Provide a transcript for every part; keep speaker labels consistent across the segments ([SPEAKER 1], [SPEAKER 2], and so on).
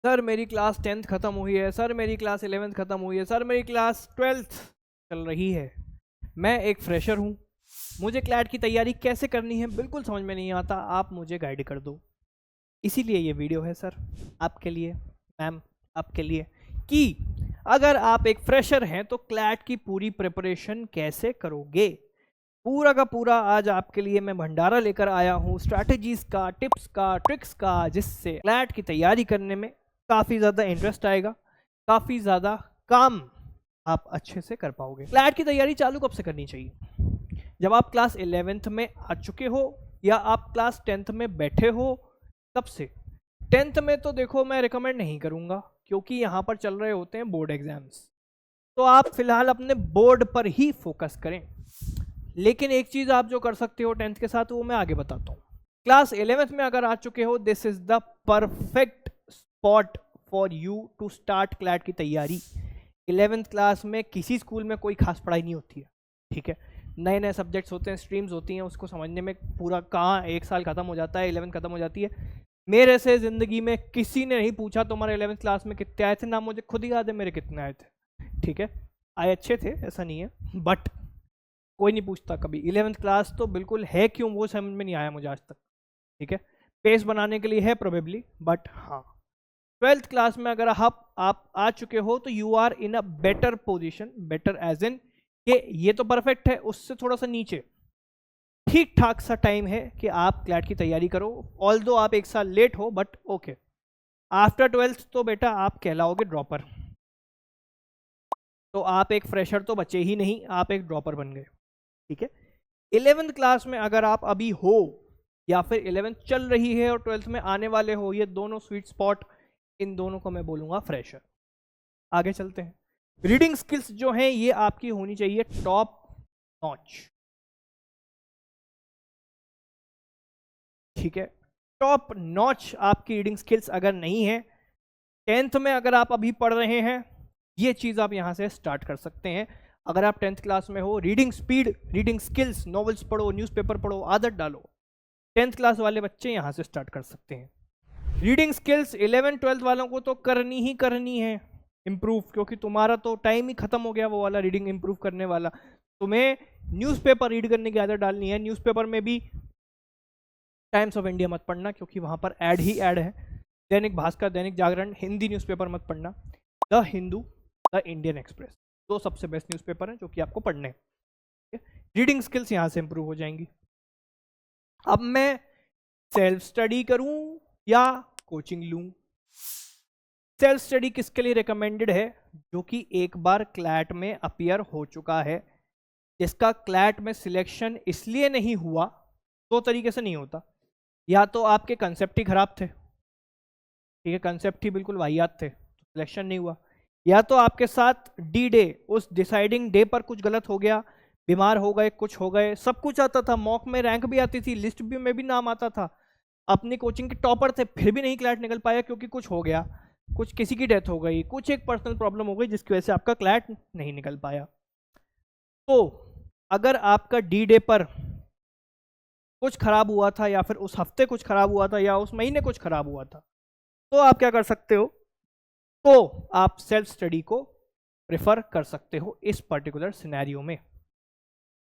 [SPEAKER 1] Sir मेरी class 10th ख़त्म हुई है, सर मेरी क्लास 11th ख़त्म हुई है, सर मेरी क्लास 12th चल रही है। मैं एक फ्रेशर हूँ, मुझे क्लैट की तैयारी कैसे करनी है बिल्कुल समझ में नहीं आता, आप मुझे गाइड कर दो। इसीलिए ये वीडियो है सर आपके लिए, मैम आपके लिए, कि अगर आप एक फ्रेशर हैं तो क्लैट की पूरी प्रिपरेशन कैसे करोगे। पूरा का पूरा आज आपके लिए मैं भंडारा लेकर आया हूँ स्ट्रैटेजीज का, टिप्स का, ट्रिक्स का, जिससे क्लैट की तैयारी करने में काफ़ी ज़्यादा इंटरेस्ट आएगा, काफ़ी ज़्यादा काम आप अच्छे से कर पाओगे। क्लैट की तैयारी चालू कब से करनी चाहिए? जब आप क्लास 11th में आ चुके हो या आप क्लास 10th में बैठे हो, तब से। 10th में तो देखो मैं रिकमेंड नहीं करूँगा, क्योंकि यहाँ पर चल रहे होते हैं बोर्ड एग्जाम्स, तो आप फिलहाल अपने बोर्ड पर ही फोकस करें। लेकिन एक चीज़ आप जो कर सकते हो 10th के साथ, वो मैं आगे बताता हूँ। क्लास 11th में अगर आ चुके हो, this is the perfect spot for you to start CLAT की तैयारी। 11th क्लास में किसी स्कूल में कोई खास पढ़ाई नहीं होती है, ठीक है। नए नए सब्जेक्ट्स होते हैं, स्ट्रीम्स होती हैं, उसको समझने में पूरा कहाँ एक साल खत्म हो जाता है, 11th खत्म हो जाती है। मेरे से ज़िंदगी में किसी ने नहीं पूछा तुम्हारे 11th क्लास में कितने आए थे, ना मुझे खुद ही याद है मेरे कितने आए थे, ठीक है। आए अच्छे थे, ऐसा नहीं है, बट कोई नहीं पूछता कभी। 11th क्लास तो बिल्कुल है क्यों वो समझ में नहीं आया मुझे आज तक, ठीक है। पेस बनाने के लिए है प्रोबेबली, बट हाँ 12th क्लास में अगर आप आ चुके हो तो you are in a better position, better edge in कि ये तो परफेक्ट है, उससे थोड़ा सा नीचे ठीक ठाक सा टाइम है कि आप क्लैट की तैयारी करो। ऑल दो आप एक साल लेट हो, बट ओके। आफ्टर 12th तो बेटा आप कहलाओगे ड्रॉपर, तो आप एक फ्रेशर तो बचे ही नहीं, आप एक ड्रॉपर बन गए, ठीक है। 11th क्लास में अगर आप अभी हो या फिर 11th चल रही है और 12th में आने वाले हो, ये दोनों स्वीट स्पॉट, इन दोनों को मैं बोलूंगा फ्रेशर। आगे चलते हैं। रीडिंग स्किल्स जो हैं ये आपकी होनी चाहिए टॉप नॉच, ठीक है। टॉप नॉच आपकी रीडिंग स्किल्स अगर नहीं है, 10th में अगर आप अभी पढ़ रहे हैं, ये चीज़ आप यहाँ से स्टार्ट कर सकते हैं। अगर आप 10th क्लास में हो, reading speed, reading skills, novels पढ़ो, न्यूज़पेपर पढ़ो, आदत डालो, 10th क्लास वाले बच्चे यहाँ से स्टार्ट कर सकते हैं। रीडिंग स्किल्स 11 12th वालों को तो करनी ही करनी है इम्प्रूव, क्योंकि तुम्हारा तो टाइम ही खत्म हो गया वो वाला रीडिंग इम्प्रूव करने वाला। तुम्हें न्यूज़पेपर रीड करने की आदत डालनी है। न्यूज़पेपर में भी टाइम्स ऑफ इंडिया मत पढ़ना, क्योंकि वहाँ पर ऐड ही ऐड है। दैनिक भास्कर, दैनिक जागरण, हिंदी न्यूज़पेपर मत पढ़ना। The Hindu, the Indian express, दो सबसे बेस्ट न्यूज़पेपर हैं जो कि आपको पढ़ने हैं। रीडिंग स्किल्स यहाँ से इंप्रूव हो जाएंगी। अब मैं सेल्फ स्टडी करूं या कोचिंग लूं? सेल्फ स्टडी किसके लिए रिकमेंडेड है? जो कि एक बार क्लैट में अपीयर हो चुका है, जिसका क्लैट में सिलेक्शन इसलिए नहीं हुआ, दो तरीके से नहीं होता। या तो आपके कंसेप्ट ही खराब थे, ठीक है, कंसेप्ट ही बिल्कुल वाहियात थे, तो सिलेक्शन नहीं हुआ। या तो आपके साथ डी डे, उस डिसाइडिंग डे पर कुछ गलत हो गया, बीमार हो गए, कुछ हो गए, सब कुछ आता था, मॉक में रैंक भी आती थी, लिस्ट भी में भी नाम आता था, अपनी कोचिंग के टॉपर थे, फिर भी नहीं क्लैट निकल पाया क्योंकि कुछ हो गया, कुछ किसी की डेथ हो गई, कुछ एक पर्सनल प्रॉब्लम हो गई जिसकी वजह से आपका क्लैट नहीं निकल पाया। तो अगर आपका डी डे पर कुछ खराब हुआ था, या फिर उस हफ्ते कुछ खराब हुआ था, या उस महीने कुछ खराब हुआ था, तो आप क्या कर सकते हो? तो आप सेल्फ स्टडी को प्रेफर कर सकते हो इस पर्टिकुलर सिनेरियो में।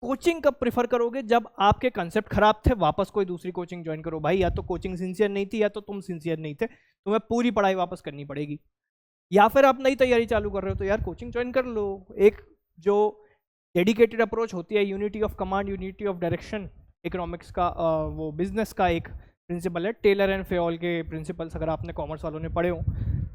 [SPEAKER 1] कोचिंग कब प्रेफर करोगे? जब आपके कंसेप्ट खराब थे, वापस कोई दूसरी कोचिंग ज्वाइन करो भाई। या तो कोचिंग सिंसियर नहीं थी, या तो तुम सिंसियर नहीं थे, तुम्हें पूरी पढ़ाई वापस करनी पड़ेगी। या फिर आप नई तैयारी चालू कर रहे हो, तो यार कोचिंग ज्वाइन कर लो। एक जो डेडिकेटेड अप्रोच होती है, unity of command, unity of direction, economics का वो बिजनेस का एक प्रिंसिपल है, टेलर एंड फेओल के प्रिंसिपल्स, अगर आपने कॉमर्स वालों ने पढ़े हो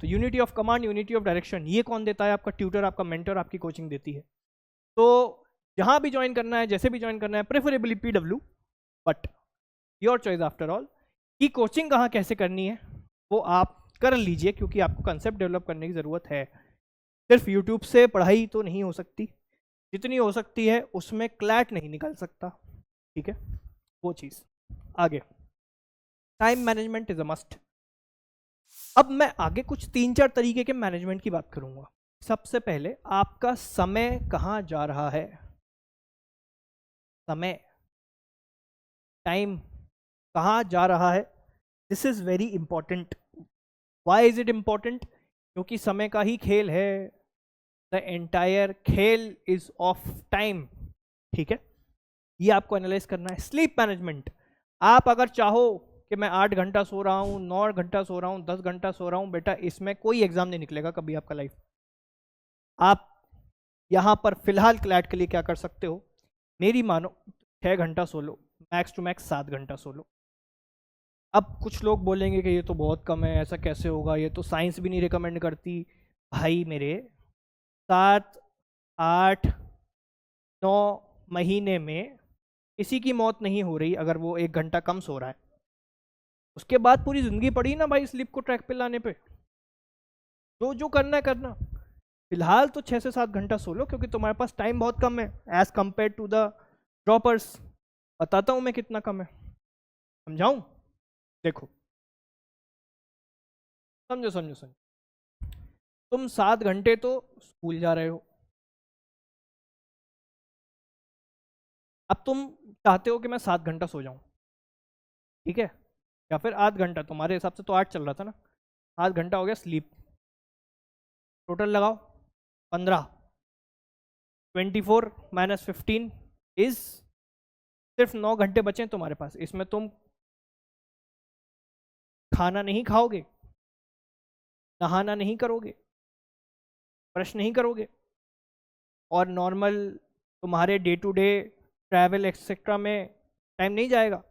[SPEAKER 1] तो। Unity of command, unity of direction, ये कौन देता है? आपका ट्यूटर, आपका मेंटर, आपकी कोचिंग देती है। तो जहाँ भी ज्वाइन करना है, जैसे भी ज्वाइन करना है, preferably PW, but your choice after all, कि कोचिंग कहाँ कैसे करनी है वो आप कर लीजिए, क्योंकि आपको कंसेप्ट डेवलप करने की ज़रूरत है। सिर्फ यूट्यूब से पढ़ाई तो नहीं हो सकती, जितनी हो सकती है उसमें क्लैट नहीं निकल सकता, ठीक है, वो चीज़। आगे, time management is a must. अब मैं आगे कुछ 3-4 तरीके के मैनेजमेंट की बात करूंगा। सबसे पहले, आपका समय कहाँ जा रहा है? समय, टाइम कहाँ जा रहा है? This is very important. Why is it important? क्योंकि समय का ही खेल है, द एंटायर खेल इज ऑफ टाइम। ठीक है, ये आपको एनालाइज करना है। स्लीप मैनेजमेंट, आप अगर चाहो कि मैं 8 घंटा सो रहा हूँ, 9 घंटा सो रहा हूँ, 10 घंटा सो रहा हूँ, बेटा इसमें कोई एग्जाम नहीं निकलेगा कभी आपका लाइफ। आप यहाँ पर फिलहाल क्लैट के लिए क्या कर सकते हो, मेरी मानो 6 घंटा सो लो, मैक्स टू मैक्स 7 घंटा सो लो। अब कुछ लोग बोलेंगे कि ये तो बहुत कम है, ऐसा कैसे होगा, ये तो साइंस भी नहीं रिकमेंड करती। भाई मेरे, 7, 8, 9 महीने में किसी की मौत नहीं हो रही अगर वो 1 घंटा कम सो रहा है। उसके बाद पूरी जिंदगी पड़ी ना भाई स्लीप को ट्रैक पे लाने पे। तो जो करना है करना, फिलहाल तो 6 से 7 घंटा सो लो, क्योंकि तुम्हारे पास टाइम बहुत कम है as compare to the droppers. बताता हूं मैं कितना कम है, समझाऊं? देखो, समझो समझो समझो, तुम 7 घंटे तो स्कूल जा रहे हो। अब तुम चाहते हो कि मैं 7 घंटा सो जाऊं, ठीक है, या फिर 8 घंटा, तुम्हारे हिसाब से तो 8 चल रहा था ना, 8 घंटा हो गया स्लीप, टोटल लगाओ 15, 24 माइनस 15 इज, सिर्फ 9 घंटे बचे हैं तुम्हारे पास। इसमें तुम खाना नहीं खाओगे, नहाना नहीं करोगे, ब्रश नहीं करोगे, और नॉर्मल तुम्हारे day to day travel etcetera में टाइम नहीं जाएगा।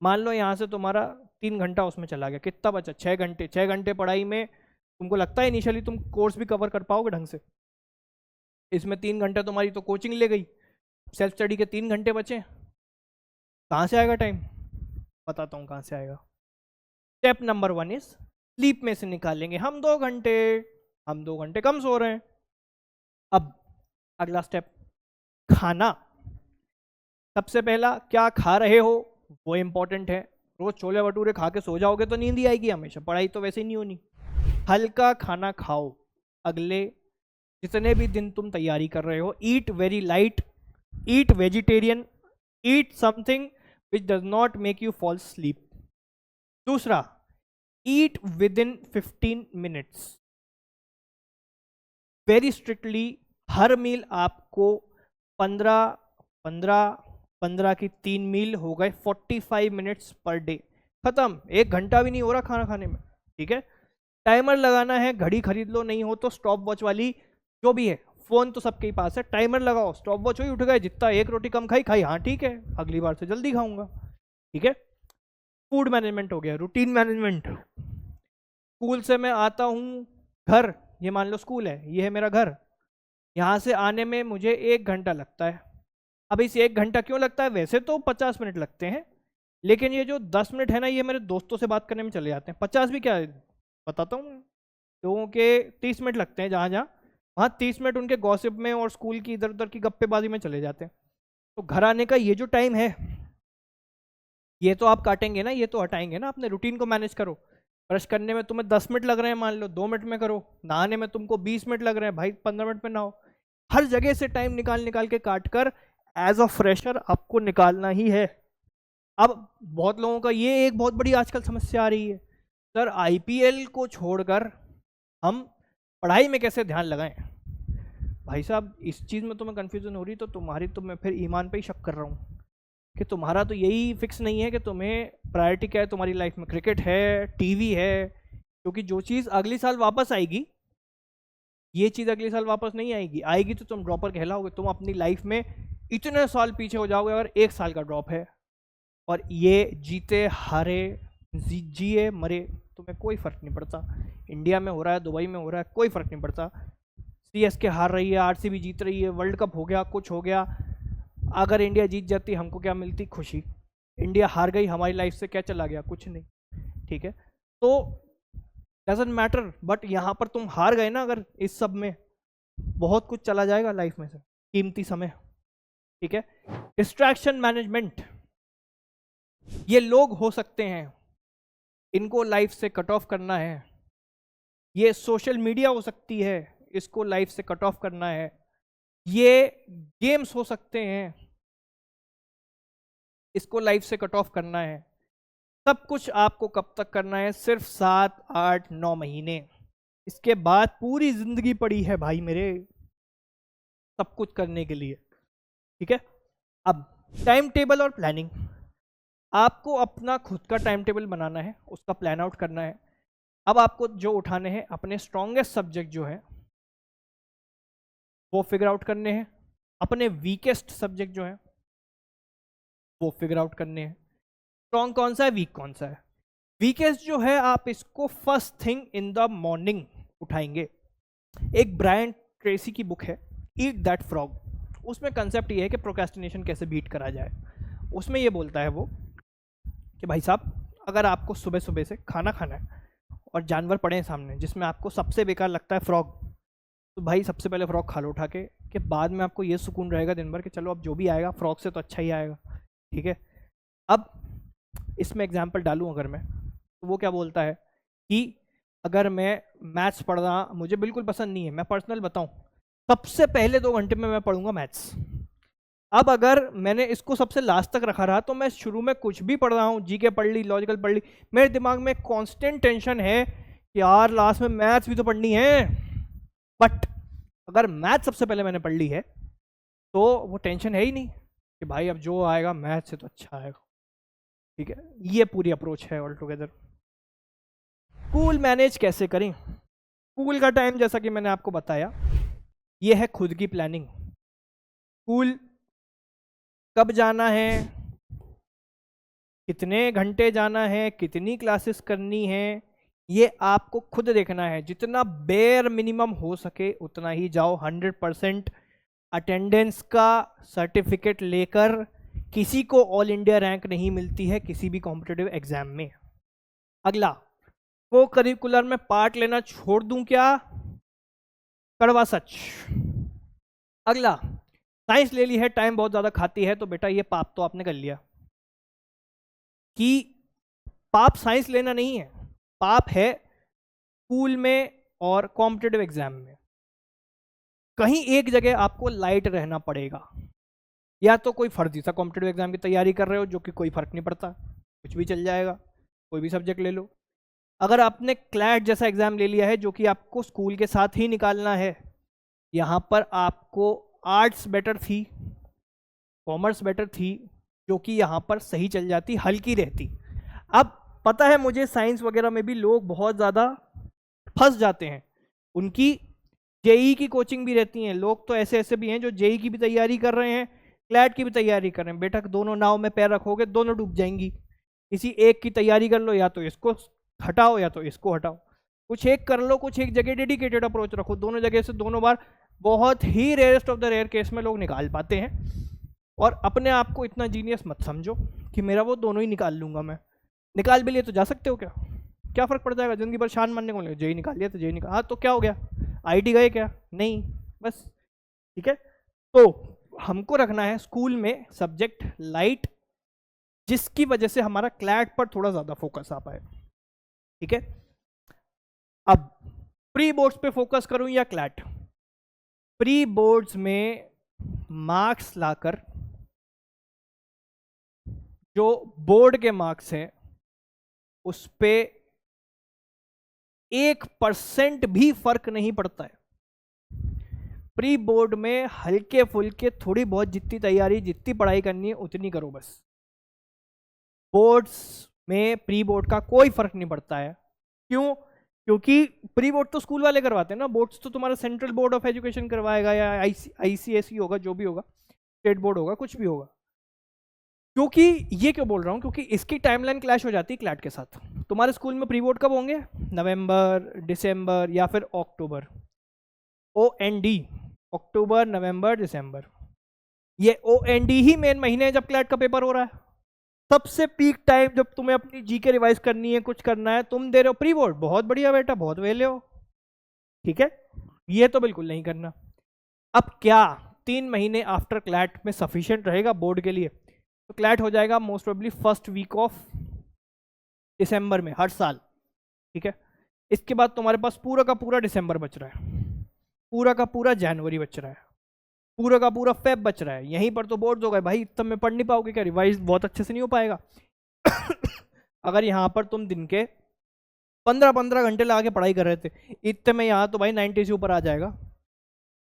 [SPEAKER 1] मान लो यहाँ से तुम्हारा 3 घंटा उसमें चला गया, कितना बचा? 6 घंटे। 6 घंटे पढ़ाई में तुमको लगता है इनिशियली तुम कोर्स भी कवर कर पाओगे ढंग से? इसमें 3 घंटा तुम्हारी तो कोचिंग ले गई, सेल्फ स्टडी के 3 घंटे बचे, कहाँ से आएगा टाइम? बताता हूँ कहाँ से आएगा। स्टेप नंबर 1 इज, स्लीप में से निकालेंगे हम 2 घंटे, हम 2 घंटे कम सो रहे हैं। अब अगला स्टेप, खाना। सबसे पहला क्या खा रहे हो वो इंपॉर्टेंट है। रोज छोले भटूरे खा के सो जाओगे तो नींद ही आएगी हमेशा, पढ़ाई तो वैसे ही नहीं होनी। हल्का खाना खाओ, अगले जितने भी दिन तुम तैयारी कर रहे हो। Eat very light, eat vegetarian, eat something which does not make you fall sleep. दूसरा, eat within 15 minutes, very strictly. हर मील आपको 15 15 15 की 3 मील हो गए, 45 मिनट्स पर डे, खत्म। 1 घंटा भी नहीं हो रहा खाना खाने में, ठीक है। टाइमर लगाना है, घड़ी खरीद लो, नहीं हो तो स्टॉप वॉच वाली जो भी है, फोन तो सबके ही पास है, टाइमर लगाओ, स्टॉप वॉच हुई, उठ गए, जितना 1 रोटी कम खाई खाई, हाँ ठीक है, अगली बार से जल्दी खाऊंगा, ठीक है। फूड मैनेजमेंट हो गया, रूटीन मैनेजमेंट। स्कूल से मैं आता हूँ घर, ये मान लो स्कूल है, ये है मेरा घर, यहाँ से आने में मुझे 1 घंटा लगता है। अब इस 1 घंटा क्यों लगता है? वैसे तो 50 मिनट लगते हैं, लेकिन ये जो 10 मिनट है ना, ये मेरे दोस्तों से बात करने में चले जाते हैं। 50 भी क्या है बताता हूँ, लोगों के 30 मिनट लगते हैं, जहाँ जहाँ वहाँ 30 मिनट उनके गॉसिप में और स्कूल की इधर उधर की गप्पेबाजी में चले जाते हैं। तो घर आने का ये जो टाइम है, ये तो आप काटेंगे ना, ये तो हटाएंगे ना, अपने रूटीन को मैनेज करो। ब्रश करने में तुम्हें 10 मिनट लग रहे हैं, मान लो 2 मिनट में करो। नहाने में तुमको 20 मिनट लग रहे हैं, भाई 15 मिनट में नहाओ। हर जगह से टाइम निकाल निकाल के काट कर एज अ फ्रेशर आपको निकालना ही है। अब बहुत लोगों का ये एक बहुत बड़ी आजकल समस्या आ रही है, सर आईपीएल को छोड़कर हम पढ़ाई में कैसे ध्यान लगाएं? भाई साहब, इस चीज़ में तुम्हें कन्फ्यूजन हो रही तो तुम्हारी, तो मैं फिर ईमान पे ही शक कर रहा हूँ कि तुम्हारा तो यही फिक्स नहीं है कि तुम्हें प्रायोरिटी क्या है तुम्हारी लाइफ में, क्रिकेट है, टीवी है। क्योंकि जो चीज़ अगली साल वापस आएगी, ये चीज़ अगले साल वापस नहीं आएगी, आएगी तो तुम ड्रॉपर कहलाओगे। तुम अपनी लाइफ में इतने साल पीछे हो जाओगे अगर 1 साल का ड्रॉप है। और ये जीते हारे, जिए मरे, तुम्हें कोई फर्क नहीं पड़ता। इंडिया में हो रहा है, दुबई में हो रहा है, कोई फर्क नहीं पड़ता। सीएसके हार रही है, आरसीबी जीत रही है, वर्ल्ड कप हो गया, कुछ हो गया, अगर इंडिया जीत जाती हमको क्या मिलती? खुशी। इंडिया हार गई, हमारी लाइफ से क्या चला गया? कुछ नहीं, ठीक है। तो डजंट मैटर, बट यहाँ पर तुम हार गए ना अगर, इस सब में बहुत कुछ चला जाएगा लाइफ में से, कीमती समय, ठीक है। डिस्ट्रैक्शन मैनेजमेंट, ये लोग हो सकते हैं, इनको लाइफ से कट ऑफ करना है। ये सोशल मीडिया हो सकती है, इसको लाइफ से कट ऑफ करना है। ये गेम्स हो सकते हैं, इसको लाइफ से कट ऑफ करना है। सब कुछ आपको कब तक करना है? सिर्फ 7, 8, 9 महीने। इसके बाद पूरी जिंदगी पड़ी है भाई मेरे सब कुछ करने के लिए। ठीक है, अब टाइम टेबल और प्लानिंग। आपको अपना खुद का टाइम टेबल बनाना है, उसका प्लान आउट करना है। अब आपको जो उठाने हैं, अपने स्ट्रॉन्गेस्ट सब्जेक्ट जो है वो फिगर आउट करने हैं, अपने वीकेस्ट सब्जेक्ट जो है वो फिगर आउट करने हैं। स्ट्रॉन्ग कौन सा है, वीक कौन सा है। वीकेस्ट जो है आप इसको first thing in the morning उठाएंगे। एक ब्रायन ट्रेसी की बुक है ईट दैट फ्रॉग, उसमें कंसेप्ट ये है कि प्रोक्रेस्टिनेशन कैसे बीट करा जाए। उसमें ये बोलता है वो कि भाई साहब, अगर आपको सुबह सुबह से खाना खाना है और जानवर पड़े हैं सामने जिसमें आपको सबसे बेकार लगता है फ्रॉग, तो भाई सबसे पहले फ्रॉग खा लो उठा के, कि बाद में आपको ये सुकून रहेगा दिन भर कि चलो अब जो भी आएगा फ्रॉग से तो अच्छा ही आएगा। ठीक है, अब इसमें एग्जाम्पल डालूं अगर मैं, तो वो क्या बोलता है कि अगर मैं मैथ्स पढ़ रहा, मुझे बिल्कुल पसंद नहीं है, मैं पर्सनल बताऊं, सबसे पहले 2 घंटे में मैं पढ़ूंगा मैथ्स। अब अगर मैंने इसको सबसे लास्ट तक रखा रहा तो मैं शुरू में कुछ भी पढ़ रहा हूँ, जीके पढ़ ली, लॉजिकल पढ़ ली, मेरे दिमाग में कांस्टेंट टेंशन है कि यार लास्ट में मैथ्स भी तो पढ़नी है। बट अगर मैथ्स सबसे पहले मैंने पढ़ ली है तो वो टेंशन है ही नहीं कि भाई अब जो आएगा मैथ्स से तो अच्छा आएगा। ठीक है, ये पूरी अप्रोच है ऑल टुगेदर। स्कूल मैनेज कैसे करें? स्कूल का टाइम जैसा कि मैंने आपको बताया, ये है खुद की प्लानिंग। स्कूल कब जाना है, कितने घंटे जाना है, कितनी क्लासेस करनी है, ये आपको खुद देखना है। जितना बेयर मिनिमम हो सके उतना ही जाओ। 100% अटेंडेंस का सर्टिफिकेट लेकर किसी को ऑल इंडिया रैंक नहीं मिलती है किसी भी कॉम्पिटिटिव एग्जाम में। अगला, को करिकुलर में पार्ट लेना छोड़ दूं क्या? कड़वा सच। अगला, साइंस ले ली है, टाइम बहुत ज़्यादा खाती है, तो बेटा ये पाप तो आपने कर लिया। कि पाप साइंस लेना नहीं है, पाप है स्कूल में और कॉम्पिटिटिव एग्जाम में। कहीं एक जगह आपको लाइट रहना पड़ेगा। या तो कोई फर्जी सा कॉम्पिटिटिव एग्जाम की तैयारी कर रहे हो जो कि कोई फर्क नहीं पड़ता, कुछ भी चल जाएगा, कोई भी सब्जेक्ट ले लो। अगर आपने क्लैट जैसा एग्जाम ले लिया है जो कि आपको स्कूल के साथ ही निकालना है, यहाँ पर आपको आर्ट्स बेटर थी, कॉमर्स बेटर थी, जो कि यहाँ पर सही चल जाती, हल्की रहती। अब पता है मुझे साइंस वगैरह में भी लोग बहुत ज़्यादा फंस जाते हैं, उनकी जेई की कोचिंग भी रहती हैं। लोग तो ऐसे ऐसे भी हैं जो जेई की भी तैयारी कर रहे हैं, क्लैट की भी तैयारी कर रहे हैं। बेटा दोनों नाव में पैर रखोगे दोनों डूब जाएंगी। किसी एक की तैयारी कर लो, या तो इसको हटाओ या तो इसको हटाओ, कुछ एक कर लो, कुछ एक जगह डेडिकेटेड अप्रोच रखो। दोनों जगह से दोनों बार, बहुत ही rarest of the rare case में लोग निकाल पाते हैं। और अपने आप को इतना जीनियस मत समझो कि मेरा वो दोनों ही निकाल लूंगा मैं। निकाल भी लिए तो जा सकते हो, क्या फ़र्क पड़ जाएगा? जिंदगी भर शान मानने को, जेई निकाल लिया तो जेई निकाल, हाँ तो क्या हो गया, आईटी गए क्या? नहीं, बस। ठीक है, तो हमको रखना है स्कूल में सब्जेक्ट लाइट, जिसकी वजह से हमारा क्लैट पर थोड़ा ज़्यादा फोकस आ पाए। ठीक है, अब प्री बोर्ड्स पे फोकस करूं या क्लैट? प्री बोर्ड्स में मार्क्स लाकर जो बोर्ड के मार्क्स हैं उस पे 1% भी फर्क नहीं पड़ता है। प्री बोर्ड में हल्के फुल्के थोड़ी बहुत जितनी तैयारी, जितनी पढ़ाई करनी है उतनी करो बस। बोर्ड्स में प्री बोर्ड का कोई फर्क नहीं पड़ता है। क्यों? क्योंकि प्री बोर्ड तो स्कूल वाले करवाते हैं ना, बोर्ड्स तो तुम्हारा सेंट्रल बोर्ड ऑफ एजुकेशन करवाएगा, या आईसीएसई होगा, जो भी होगा, स्टेट बोर्ड होगा, कुछ भी होगा। क्योंकि ये क्यों बोल रहा हूँ, क्योंकि इसकी टाइमलाइन क्लैश हो जाती है क्लैट के साथ। तुम्हारे स्कूल में प्री बोर्ड कब होंगे? नवंबर, दिसंबर या फिर अक्टूबर। OND, अक्टूबर, नवंबर, दिसंबर। ये OND ही मेन महीने हैं जब क्लैट का पेपर हो रहा है। सबसे पीक टाइम जब तुम्हें अपनी जीके रिवाइज करनी है, कुछ करना है, तुम दे रहे हो प्री बोर्ड, बहुत बढ़िया बेटा, बहुत वेले हो। ठीक है, ये तो बिल्कुल नहीं करना। अब क्या 3 महीने आफ्टर क्लैट में सफिशिएंट रहेगा बोर्ड के लिए? तो क्लैट हो जाएगा most probably first week of December में हर साल। ठीक है, इसके बाद तुम्हारे पास पूरा का पूरा दिसंबर बच रहा है, पूरा का पूरा जनवरी बच रहा है, पूरा का पूरा फेब बच रहा है। यहीं पर तो बोर्ड्स हो गए भाई, तब में पढ़ नहीं पाओगे क्या? रिवाइज बहुत अच्छे से नहीं हो पाएगा। अगर यहाँ पर तुम दिन के 15-15 घंटे लगा के पढ़ाई कर रहे थे, इतने में यहाँ तो भाई 90 से ऊपर आ जाएगा।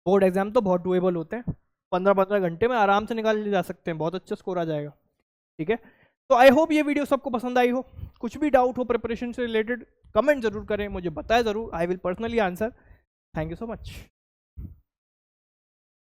[SPEAKER 1] बोर्ड एग्जाम तो बहुत डुएबल होते हैं, 15-15 घंटे में आराम से निकाल जा सकते हैं, बहुत अच्छा स्कोर आ जाएगा। ठीक है, तो आई होप ये वीडियो सबको पसंद आई हो। कुछ भी डाउट हो प्रिपरेशन से रिलेटेड कमेंट जरूर करें, मुझे बताएं जरूर, I will personally answer. Thank you so much.